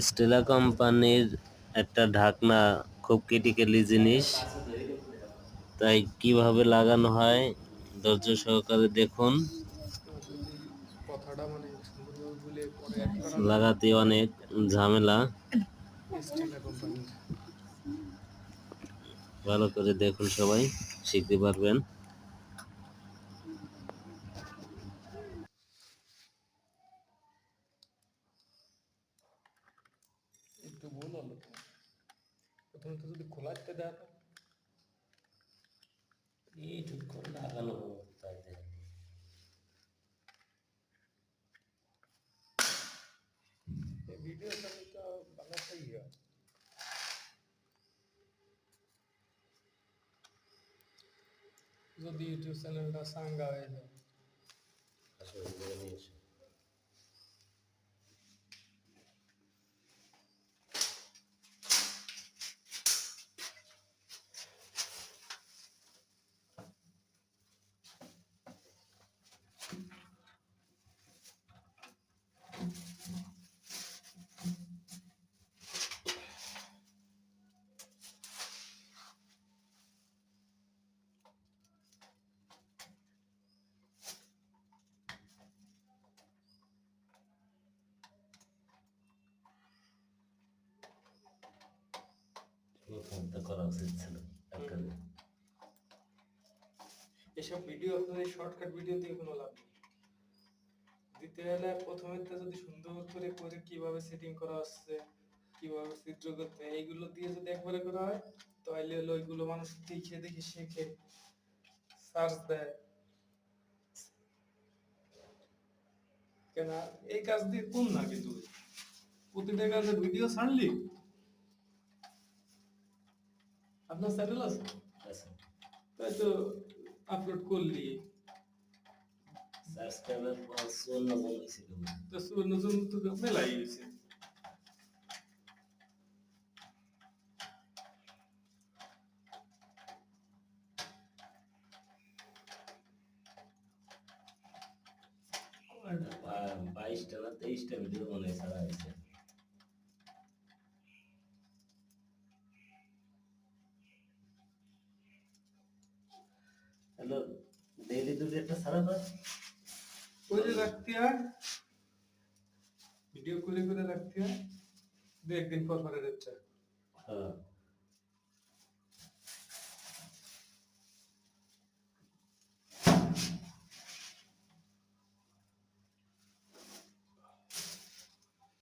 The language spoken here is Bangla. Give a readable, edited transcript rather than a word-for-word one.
স্টেলা কোম্পানির একটা ঢাকনা খুব ক্রিটিক্যালি জিনিস, তাই কিভাবে লাগানো হয় ধৈর্য সহকারে দেখুন। যদি কথাটা মানে সুন্দরভাবে বলে পরে অ্যাড করা যায় লাগাতে অনেক ঝামেলা, স্টেলা কোম্পানির। ভালো করে দেখুন, সবাই শিখতে পারবেন। একটু ভুল হলো তো, প্রথমে তো যদি খোলাতে দেয় তো এইটুক করে লাগানো তাই এই ভিডিও চালিয়ে তো বানাতেই হয়। যদি ইউটিউব চ্যানেলটা সাঙ্গা হয়ে যায়। করা উচিত ছিল। এসব ভিডিও আপনাদের শর্টকাট ভিডিও দিয়ে কোনো লাভ নেই। দিতে হলে প্রথমে তো যদি সুন্দর করে করে কিভাবে সেটিং করা হচ্ছে, কিভাবে চিত্র করতে হয়, এইগুলো দিয়ে যদি একবারে করা হয় তাহলে হলো ওইগুলো মানুষ দেখে দেখে শেখে, সার্চ দেয়। কেন এই কাজ দিয়ে কোন না, কিন্তু প্রতিটা কাজের ভিডিও ছাড়লি আপনার চ্যানেল আছে তাই তো আপলোড করলি সাবস্ক্রাইবার 54 হয়েছিল। তো নতুন তো মেলাই হয়েছে। আর 22টা না 23টা ভিডিও মনে হয় ছাড়া হয়েছে। হ্যালো, ডেইলি দুটো একটা ছাড়া তো করে রাখতে হয়, ভিডিও করে করে রাখতে হয়, দু একদিন পর পরে দিচ্ছে। হ্যাঁ।